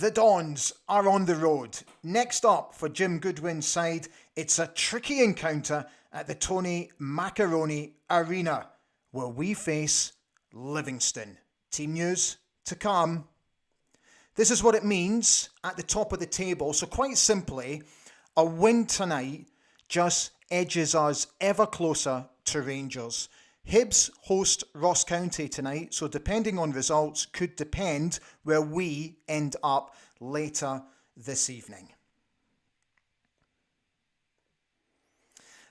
The Dons are on the road. Next up for Jim Goodwin's side, it's a tricky encounter at the Tony Macaroni Arena, where we face Livingston. Team news to come. This is what it means at the top of the table. So quite simply, a win tonight just edges us ever closer to Rangers. Hibs host Ross County tonight, so depending on results could depend where we end up later this evening.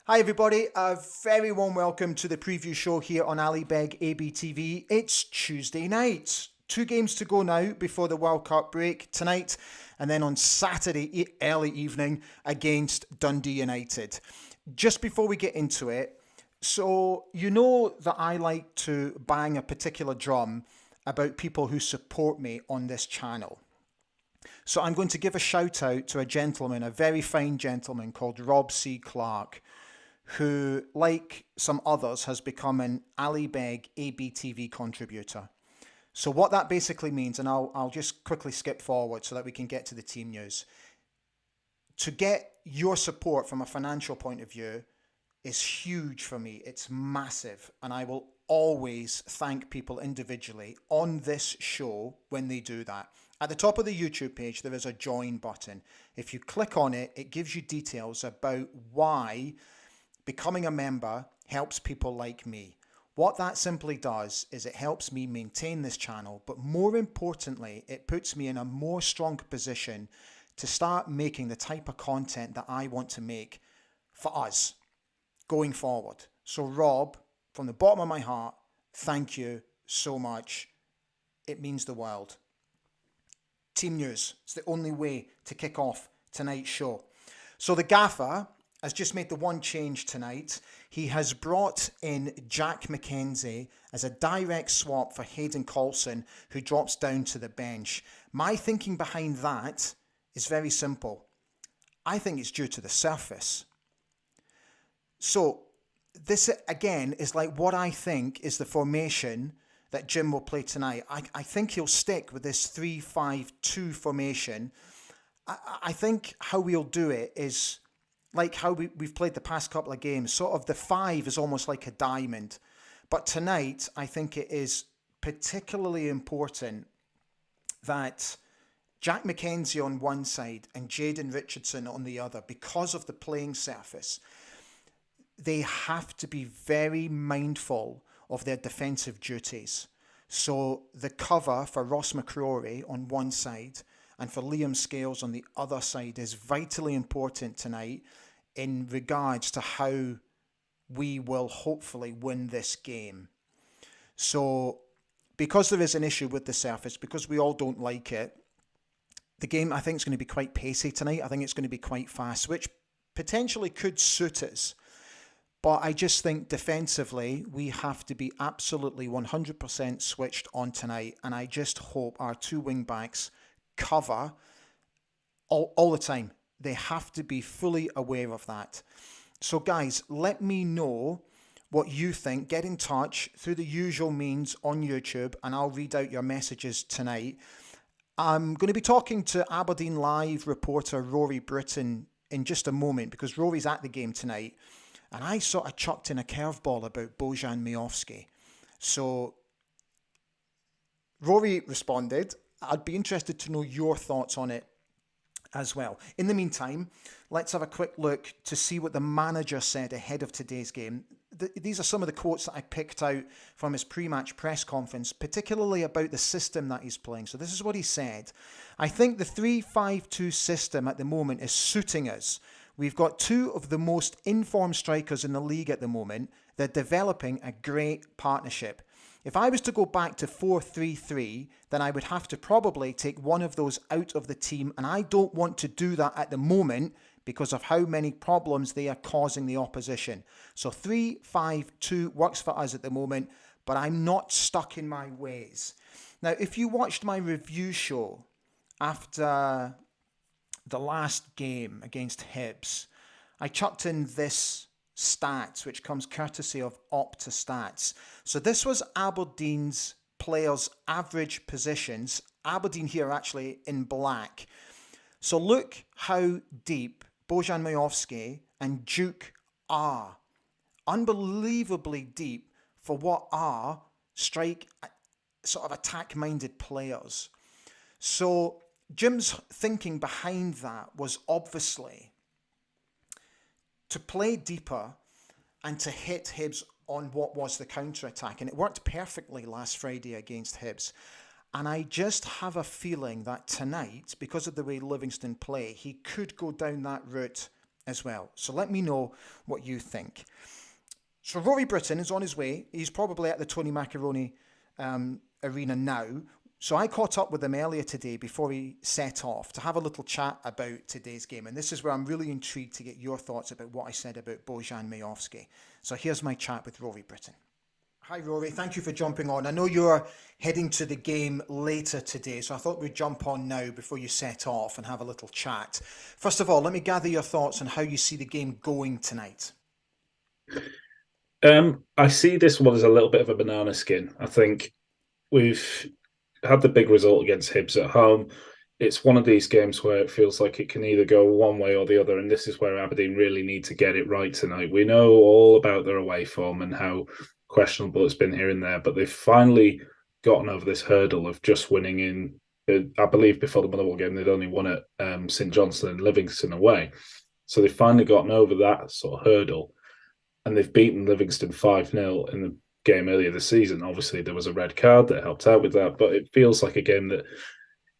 Hi everybody, a very warm welcome to the preview show here on Alibeg ABTV. It's Tuesday night. 2 games to go now before the World Cup break tonight, and then on Saturday early evening against Dundee United. Just before we get into it, so you know that I like to bang a particular drum about people who support me on this channel. So I'm going to give a shout out to a gentleman, a very fine gentleman called Rob C. Clark, who, like some others, has become an Alibeg ABTV contributor. So what that basically means, and I'll just quickly skip forward so that we can get to the team news. To get your support from a financial point of view is huge for me. It's massive. And I will always thank people individually on this show when they do that. At the top of the YouTube page, there is a join button. If you click on it, it gives you details about why becoming a member helps people like me. What that simply does is it helps me maintain this channel, but more importantly, it puts me in a more stronger position to start making the type of content that I want to make for us going forward. So Rob, from the bottom of my heart, thank you so much. It means the world. Team news. It's the only way to kick off tonight's show. So the gaffer has just made the one change tonight. He has brought in Jack McKenzie as a direct swap for Hayden Coulson, who drops down to the bench. My thinking behind that is very simple. I think it's due to the surface. So this, again, is like what I think is the formation that Jim will play tonight. I think he'll stick with this 3-5-2 formation. I think how we'll do it is like how we've played the past couple of games. Sort of the 5 is almost like a diamond. But tonight, I think it is particularly important that Jack McKenzie on one side and Jayden Richardson on the other, because of the playing surface, they have to be very mindful of their defensive duties. So the cover for Ross McCrory on one side and for Liam Scales on the other side is vitally important tonight in regards to how we will hopefully win this game. So because there is an issue with the surface, because we all don't like it, the game I think is going to be quite pacey tonight. I think it's going to be quite fast, which potentially could suit us. But I just think defensively, we have to be absolutely 100% switched on tonight. And I just hope our 2 wing-backs cover all the time. They have to be fully aware of that. So guys, let me know what you think. Get in touch through the usual means on YouTube, and I'll read out your messages tonight. I'm going to be talking to Aberdeen Live reporter Rory Britton in just a moment, because Rory's at the game tonight. And I sort of chucked in a curveball about Bojan Miovski. So Rory responded. I'd be interested to know your thoughts on it as well. In the meantime, let's have a quick look to see what the manager said ahead of today's game. These are some of the quotes that I picked out from his pre-match press conference, particularly about the system that he's playing. So this is what he said. I think the 3-5-2 system at the moment is suiting us. We've got 2 of the most informed strikers in the league at the moment. They're developing a great partnership. If I was to go back to 4-3-3, then I would have to probably take one of those out of the team, and I don't want to do that at the moment because of how many problems they are causing the opposition. So 3-5-2 works for us at the moment, but I'm not stuck in my ways. Now, if you watched my review show after the last game against Hibs, I chucked in this stats, which comes courtesy of Opta Stats. So this was Aberdeen's players' average positions Aberdeen here are actually in black. So look how deep Bojan Majowski and Duke are. Unbelievably deep for what are strike sort of attack minded players. So Jim's thinking behind that was obviously to play deeper and to hit Hibs on what was the counter attack. And it worked perfectly last Friday against Hibs. And I just have a feeling that tonight, because of the way Livingston play, he could go down that route as well. So let me know what you think. So Rory Britton is on his way. He's probably at the Tony Macaroni arena now. So I caught up with him earlier today before he set off to have a little chat about today's game. And this is where I'm really intrigued to get your thoughts about what I said about Bojan Majowski. So here's my chat with Rory Britton. Hi Rory, thank you for jumping on. I know you're heading to the game later today, so I thought we'd jump on now before you set off and have a little chat. First of all, let me gather your thoughts on how you see the game going tonight. I see this one as a little bit of a banana skin. I think we've had the big result against Hibs at home. It's one of these games where it feels like it can either go one way or the other, and this is where Aberdeen really need to get it right tonight. We know all about their away form and how questionable it's been here and there, but they've finally gotten over this hurdle of just winning in. I believe before the Motherwell game, they'd only won at St Johnstone and Livingston away, so they've finally gotten over that sort of hurdle, and they've beaten Livingston 5-0 in the game earlier this season. Obviously, there was a red card that helped out with that, but it feels like a game that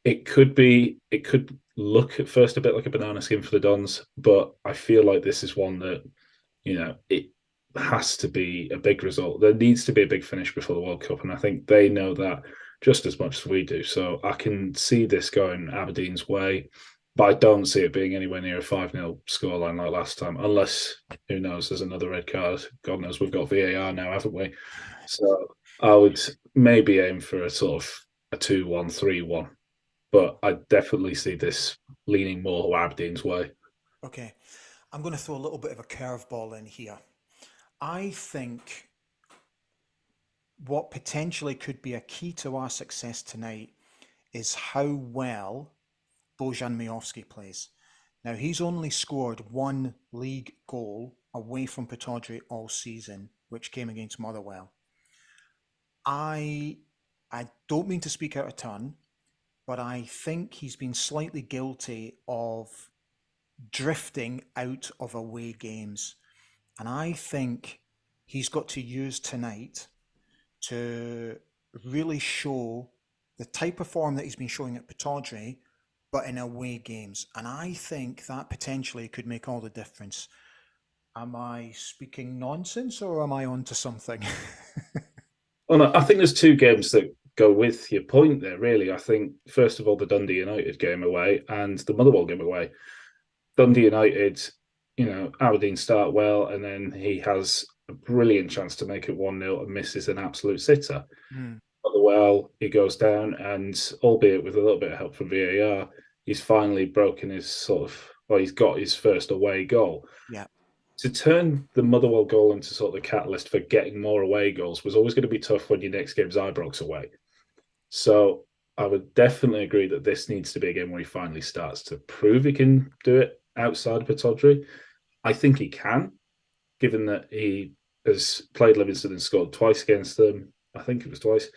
it could look at first a bit like a banana skin for the Dons, but I feel like this is one that, it has to be a big result. There needs to be a big finish before the World Cup, and I think they know that just as much as we do. So I can see this going Aberdeen's way, but I don't see it being anywhere near a 5-0 scoreline like last time, unless, who knows, there's another red card. God knows we've got VAR now, haven't we? So I would maybe aim for a sort of a 2-1, 3-1, but I definitely see this leaning more Aberdeen's way. Okay, I'm going to throw a little bit of a curveball in here. I think what potentially could be a key to our success tonight is how well Bojan Majowski plays. Now, he's only scored one league goal away from Pittodrie all season, which came against Motherwell. I I don't mean to speak out of turn, but I think he's been slightly guilty of drifting out of away games. And I think he's got to use tonight to really show the type of form that he's been showing at Pittodrie, but in away games. And I think that potentially could make all the difference. Am I speaking nonsense or am I onto something? Well, no, I think there's two games that go with your point there, really. I think, first of all, the Dundee United game away and the Motherwell game away. Dundee United, Aberdeen start well, and then he has a brilliant chance to make it 1-0 and misses an absolute sitter. Hmm. Motherwell, he goes down, and albeit with a little bit of help from VAR, he's finally broken his he's got his first away goal. Yeah. To turn the Motherwell goal into sort of the catalyst for getting more away goals was always going to be tough when your next game's Ibrox away. So I would definitely agree that this needs to be a game where he finally starts to prove he can do it outside of Pittodrie. I think he can, given that he has played Livingston and scored twice against them. I think it was twice.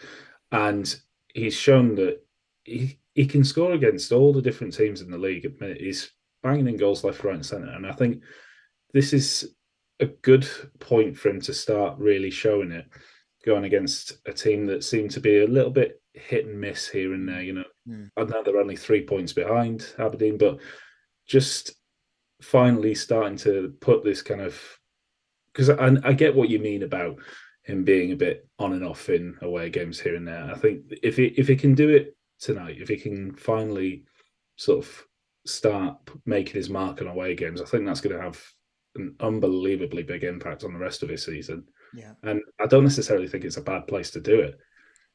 And he's shown that he can score against all the different teams in the league. He's banging in goals left, right, and centre. And I think this is a good point for him to start really showing it, going against a team that seemed to be a little bit hit and miss here and there. Mm. I know they're only 3 points behind Aberdeen, but just finally starting to put this kind of, because I get what you mean about him being a bit on and off in away games here and there. I think if he can do it tonight, if he can finally sort of start making his mark on away games, I think that's going to have an unbelievably big impact on the rest of his season. Yeah. And I don't necessarily think it's a bad place to do it.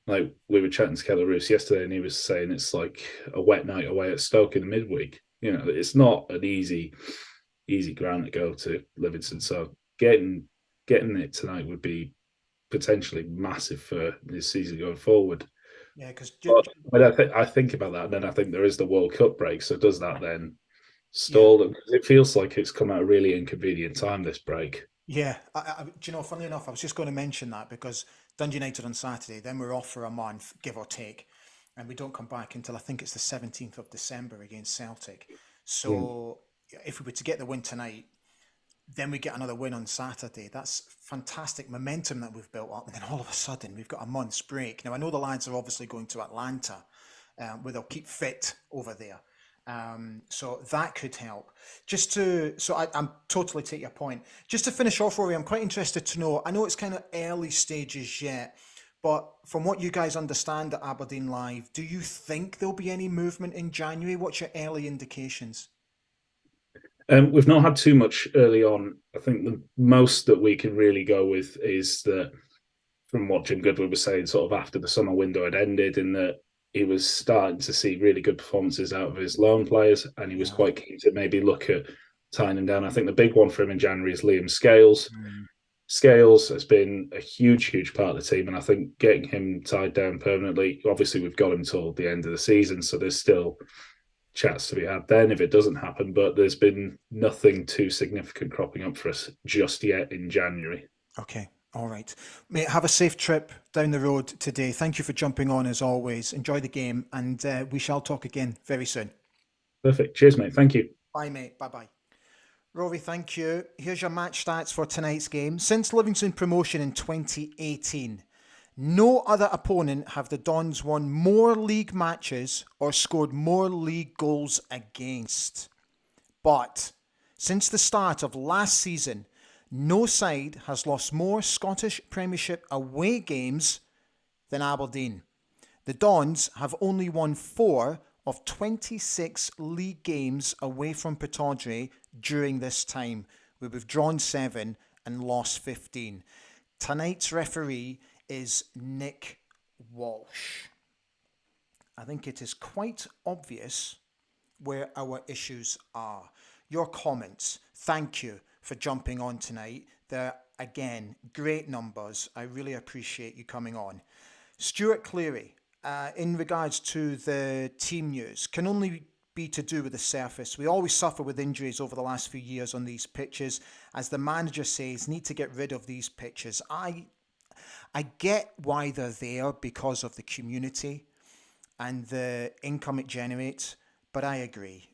Like, we were chatting to Keller Roos yesterday, and he was saying it's like a wet night away at Stoke in the midweek. It's not an easy ground to go to, Livingston. So getting it tonight would be potentially massive for this season going forward. Yeah, because But I think about that, and then I think there is the World Cup break. So does that then yeah. stall them? It feels like it's come at a really inconvenient time, this break. Yeah, do you know, funnily enough, I was just going to mention that because Dundee United on Saturday, then we're off for a month, give or take, and we don't come back until I think it's the 17th of December against Celtic. Mm. So if we were to get the win tonight, then we get another win on Saturday. That's fantastic momentum that we've built up, and then all of a sudden we've got a month's break. Now I know the lads are obviously going to Atlanta, where they'll keep fit over there. So that could help. I'm totally take your point. Just to finish off, Rory, I'm quite interested to know. I know it's kind of early stages yet, but from what you guys understand at Aberdeen Live, do you think there'll be any movement in January? What's your early indications? We've not had too much early on. I think the most that we can really go with is that from what Jim Goodwin was saying, sort of after the summer window had ended, in that he was starting to see really good performances out of his loan players, and he was Yeah. quite keen to maybe look at tying him down. I think the big one for him in January is Liam Scales. Mm. Scales has been a huge, huge part of the team, and I think getting him tied down permanently. Obviously, we've got him till the end of the season, so there's still chats to be had then if it doesn't happen. But there's been nothing too significant cropping up for us just yet in January. Okay. All right. Mate, have a safe trip down the road today. Thank you for jumping on as always. Enjoy the game, and we shall talk again very soon. Perfect. Cheers, mate. Thank you. Bye, mate. Bye bye. Rory, thank you. Here's your match stats for tonight's game. Since Livingston promotion in 2018, no other opponent have the Dons won more league matches or scored more league goals against. But since the start of last season, no side has lost more Scottish Premiership away games than Aberdeen. The Dons have only won 4 of 26 league games away from Pittodrie during this time, where we've drawn 7 and lost 15. Tonight's referee is Nick Walsh. I think it is quite obvious where our issues are. Your comments, thank you for jumping on tonight. They're, again, great numbers. I really appreciate you coming on. Stuart Cleary, in regards to the team news, can only be to do with the surface. We always suffer with injuries over the last few years on these pitches. As the manager says, need to get rid of these pitches. I get why they're there because of the community and the income it generates, but I agree.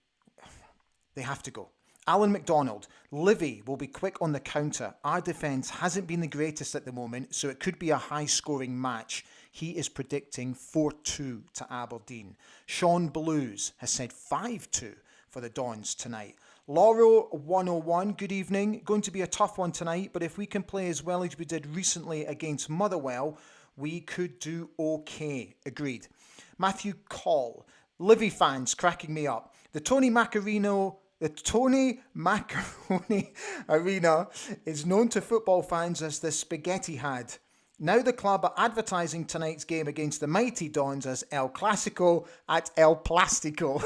They have to go. Alan McDonald, Livy will be quick on the counter. Our defence hasn't been the greatest at the moment, so it could be a high-scoring match. He is predicting 4-2 to Aberdeen. Sean Blues has said 5-2 for the Dons tonight. Lauro 101, good evening. Going to be a tough one tonight, but if we can play as well as we did recently against Motherwell, we could do okay. Agreed. Matthew Call, Livy fans cracking me up. The Tony Macaroni Arena is known to football fans as the Spaghetti Had. Now the club are advertising tonight's game against the mighty Dons as El Clasico at El Plastico.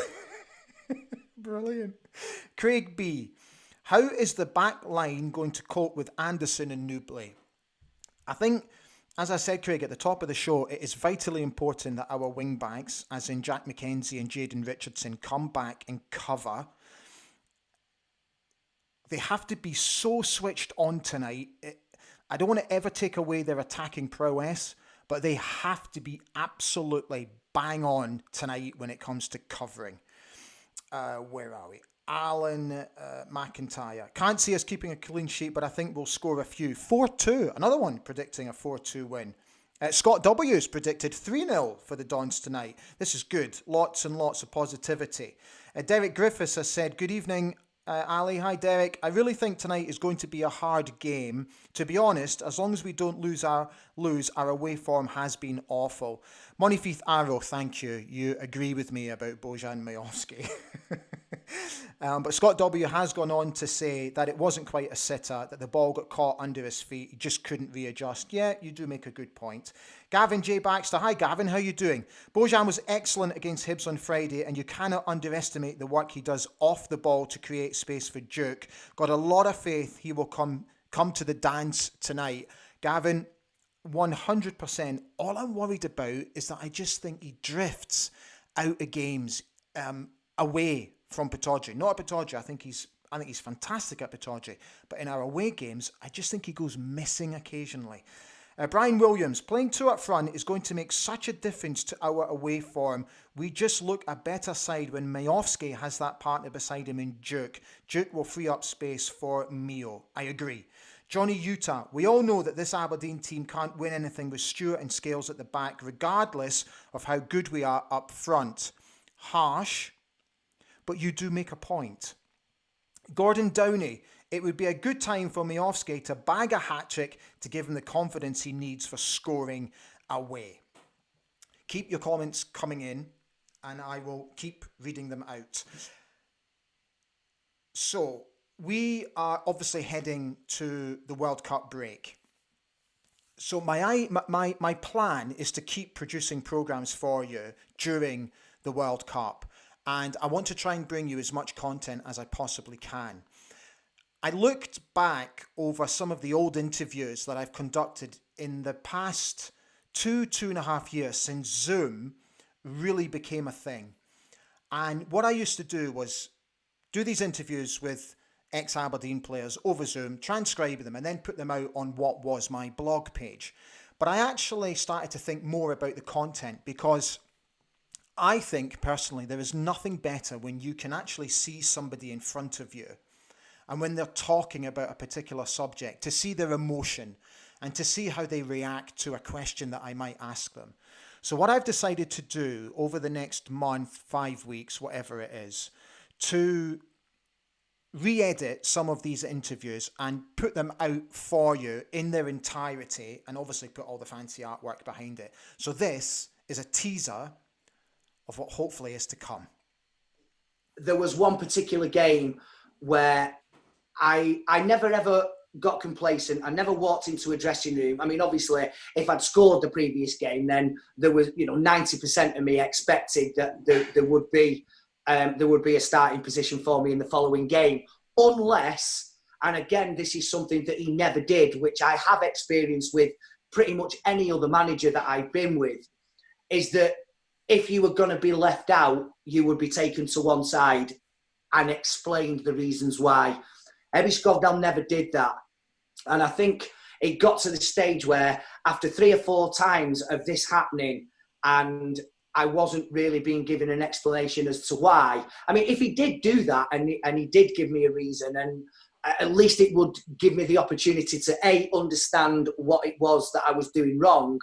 Brilliant. Craig B. How is the back line going to cope with Anderson and Newbley? I think, as I said, Craig, at the top of the show, it is vitally important that our wing backs, as in Jack McKenzie and Jayden Richardson, come back and cover. They have to be so switched on tonight. I don't want to ever take away their attacking prowess, but they have to be absolutely bang on tonight when it comes to covering. Where are we? Alan McIntyre. Can't see us keeping a clean sheet, but I think we'll score a few. 4-2. Another one predicting a 4-2 win. Scott W's predicted 3-0 for the Dons tonight. This is good. Lots and lots of positivity. Derek Griffiths has said, good evening, Ali. Hi, Derek. I really think tonight is going to be a hard game. To be honest, as long as we don't lose, our away form has been awful. Monifeith Arrow, thank you. You agree with me about Bojan Majowski. But Scott W has gone on to say that it wasn't quite a sitter, that the ball got caught under his feet. He just couldn't readjust. Yeah, you do make a good point. Gavin J. Baxter. Hi, Gavin. How you doing? Bojan was excellent against Hibs on Friday, and you cannot underestimate the work he does off the ball to create space for Duke. Got a lot of faith he will come to the dance tonight. Gavin, 100%. All I'm worried about is that I just think he drifts out of games away from Pataudry. Not at Pataudry. I think he's fantastic at Pataudry. But in our away games, I just think he goes missing occasionally. Brian Williams, playing two up front is going to make such a difference to our away form. We just look a better side when Majowski has that partner beside him in Duke. Duke will free up space for Mio. I agree. Johnny Utah, we all know that this Aberdeen team can't win anything with Stewart and Scales at the back, regardless of how good we are up front. Harsh, but you do make a point. Gordon Downey, it would be a good time for Majowski to bag a hat-trick to give him the confidence he needs for scoring away. Keep your comments coming in, and I will keep reading them out. So, we are obviously heading to the World Cup break. So my plan is to keep producing programs for you during the World Cup. And I want to try and bring you as much content as I possibly can. I looked back over some of the old interviews that I've conducted in the past 2.5 years since Zoom really became a thing. And what I used to do was do these interviews with ex-Aberdeen players over Zoom, transcribe them, and then put them out on what was my blog page. But I actually started to think more about the content, because I think personally there is nothing better when you can actually see somebody in front of you, and when they're talking about a particular subject, to see their emotion and to see how they react to a question that I might ask them. So what I've decided to do over the next month, 5 weeks, whatever it is, to re-edit some of these interviews and put them out for you in their entirety, and obviously put all the fancy artwork behind it. So this is a teaser of what hopefully is to come. There was one particular game where I never ever got complacent. I never walked into a dressing room. I mean, obviously, if I'd scored the previous game, then there was, 90% of me expected that there would be a starting position for me in the following game, unless, and again, this is something that he never did, which I have experienced with pretty much any other manager that I've been with, is that if you were going to be left out, you would be taken to one side and explained the reasons why. Ebby Skovdal never did that. And I think it got to the stage where after 3 or 4 times of this happening, and I wasn't really being given an explanation as to why. I mean, if he did do that and he did give me a reason, and at least it would give me the opportunity to A, understand what it was that I was doing wrong,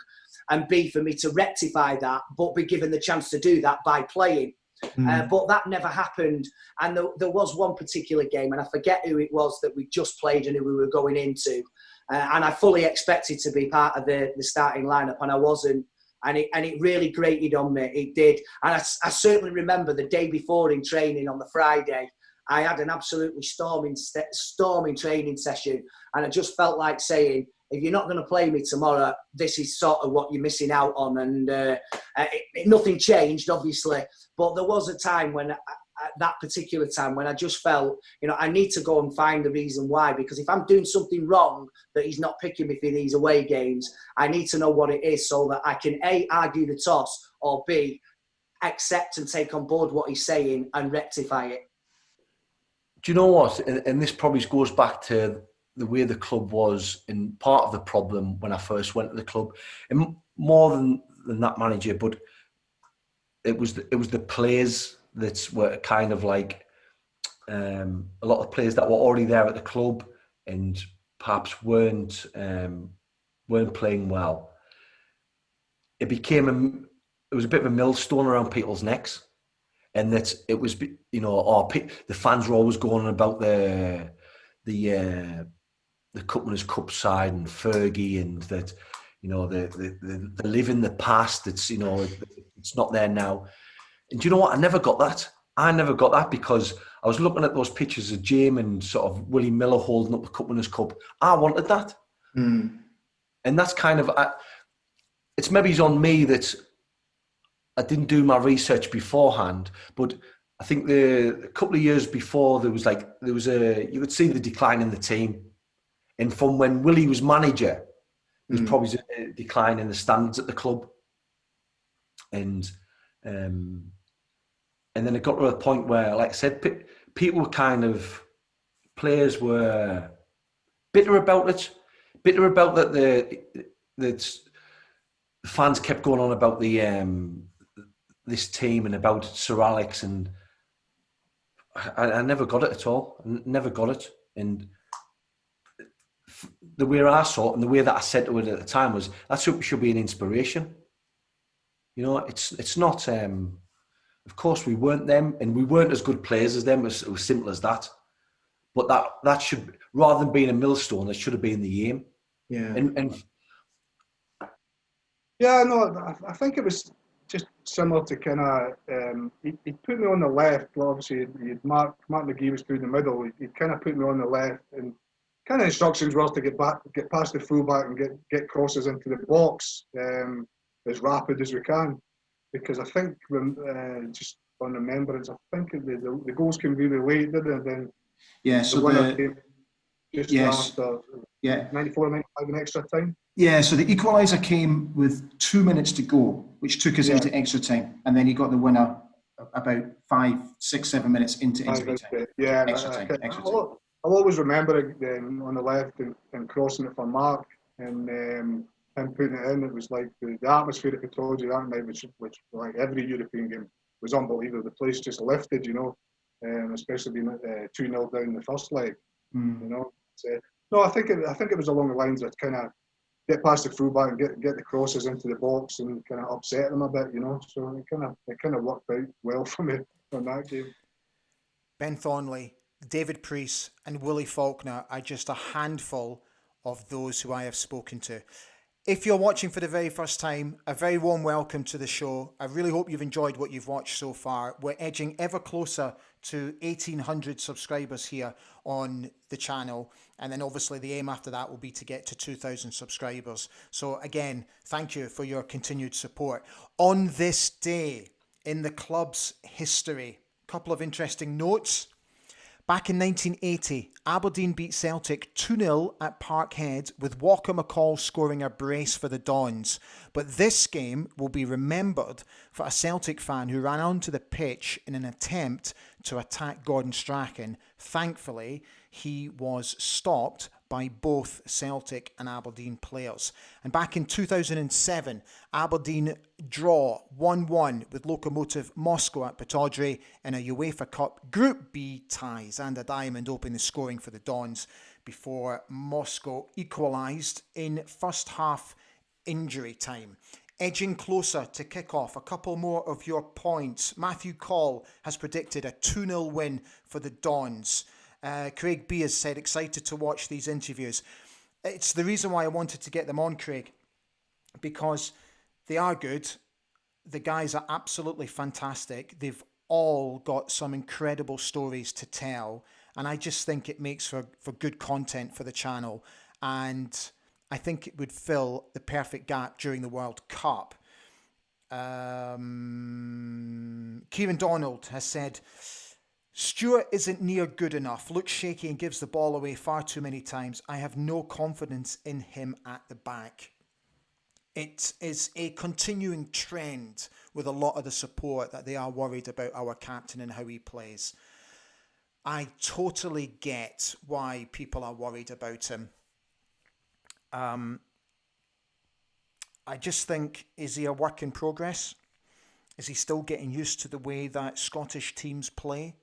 and B, for me to rectify that, but be given the chance to do that by playing. But that never happened. And there was one particular game, and I forget who it was that we just played and who we were going into. And I fully expected to be part of the starting lineup, and I wasn't. And it really grated on me. It did. And I certainly remember the day before in training on the Friday, I had an absolutely storming training session. And I just felt like saying, if you're not going to play me tomorrow, this is sort of what you're missing out on. And nothing changed, obviously. But there was a time when, at that particular time, when I just felt, I need to go and find the reason why. Because if I'm doing something wrong that he's not picking me for these away games, I need to know what it is so that I can A, argue the toss, or B, accept and take on board what he's saying and rectify it. Do you know what? And this probably goes back to the way the club was, and part of the problem when I first went to the club, and more than that manager, but it was the players that were kind of like a lot of players that were already there at the club and perhaps weren't playing well. It was a bit of a millstone around people's necks, and that it was, the fans were always going on about the Cup Winners' Cup side and Fergie, and that they live in the past. It's it's not there now. And do you know what? I never got that because I was looking at those pictures of Jim and sort of Willie Miller holding up the Cup Winners' Cup. I wanted that, and that's kind of it's maybe on me that I didn't do my research beforehand, but I think a couple of years before you could see the decline in the team. And from when Willie was manager There's probably a decline in the standards at the club, and then it got to a point where, like I said, people were players were bitter about it, that the fans kept going on about this team and about Sir Alex, and I never got it at all. I never got it. And the way I saw it and the way that I said to it at the time was, that should be an inspiration. You know, it's not. Of course, we weren't them, and we weren't as good players as them. It was simple as that. But that should, rather than being a millstone, that should have been the aim. Yeah. And yeah, no, I think it was just similar to kind of, he put me on the left. Well, obviously, Mark McGee was through the middle. He kind of put me on the left, and kind of instructions were to get past the fullback and get crosses into the box as rapid as we can. Because I think, just on remembrance, I think the goals came really late, didn't they? Then yeah, so the came just after 94, 95 in extra time. Yeah, so the equaliser came with 2 minutes to go, which took us into extra time, and then he got the winner about 5, 6, 7 minutes into extra time. Yeah, extra time. I'll always remember it on the left and crossing it for Mark, and him putting it in. It was like the atmosphere at Pittodrie that night, which like every European game was unbelievable. The place just lifted, you know, especially being 2-0 down the first leg. You know, so, no, I think it was along the lines of kind of get past the fullback and get the crosses into the box and kind of upset them a bit, you know. So it kind of worked out well for me on that game. Ben Thornley, David Priest and Willie Faulkner are just a handful of those who I have spoken to. If you're watching for the very first time, a very warm welcome to the show. I really hope you've enjoyed what you've watched so far. We're edging ever closer to 1,800 subscribers here on the channel. And then obviously the aim after that will be to get to 2,000 subscribers. So again, thank you for your continued support. On this day in the club's history, a couple of interesting notes. Back in 1980, Aberdeen beat Celtic 2-0 at Parkhead, with Walker McCall scoring a brace for the Dons. But this game will be remembered for a Celtic fan who ran onto the pitch in an attempt to attack Gordon Strachan. Thankfully, he was stopped by both Celtic and Aberdeen players. And back in 2007, Aberdeen draw 1-1 with Lokomotiv Moscow at Pittodrie in a UEFA Cup Group B ties, and a diamond opened the scoring for the Dons before Moscow equalised in first half injury time. Edging closer to kick-off, a couple more of your points. Matthew Call has predicted a 2-0 win for the Dons. Craig B has said, excited to watch these interviews. It's the reason why I wanted to get them on, Craig, because they are good. The guys are absolutely fantastic. They've all got some incredible stories to tell, and I just think it makes for good content for the channel, and I think it would fill the perfect gap during the World Cup. Kieran Donald has said, Stewart isn't near good enough, looks shaky and gives the ball away far too many times. I have no confidence in him at the back. It is a continuing trend with a lot of the support that they are worried about our captain and how he plays. I totally get why people are worried about him. I just think, is he a work in progress? Is he still getting used to the way that Scottish teams play?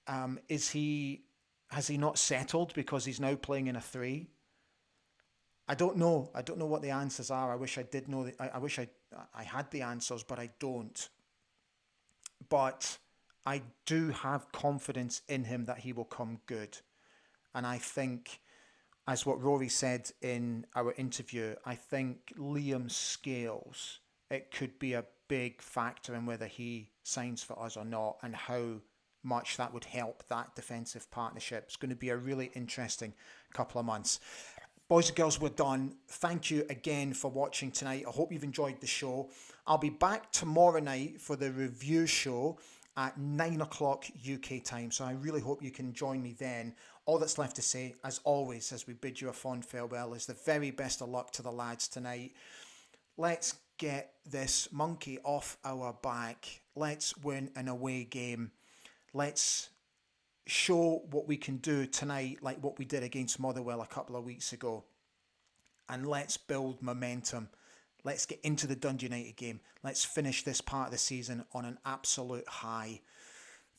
Has he not settled because he's now playing in a 3? I don't know. I don't know what the answers are. I wish I did know. I wish I had the answers, but I don't. But I do have confidence in him that he will come good. And I think, as what Rory said in our interview, I think Liam Scales, it could be a big factor in whether he signs for us or not, and how much that would help that defensive partnership. It's going to be a really interesting couple of months. Boys and girls, we're done. Thank you again for watching tonight. I hope you've enjoyed the show. I'll be back tomorrow night for the review show at 9 o'clock UK time. So I really hope you can join me then. all that's left to say, as always, as we bid you a fond farewell, is the very best of luck to the lads tonight. Let's get this monkey off our back. Let's win an away game. Let's show what we can do tonight, like what we did against Motherwell a couple of weeks ago. And let's build momentum. Let's get into the Dundee United game. Let's finish this part of the season on an absolute high.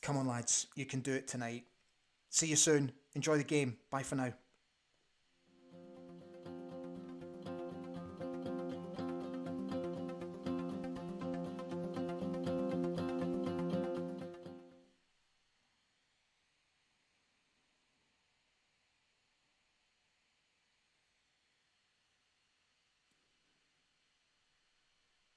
Come on, lads. You can do it tonight. See you soon. Enjoy the game. Bye for now.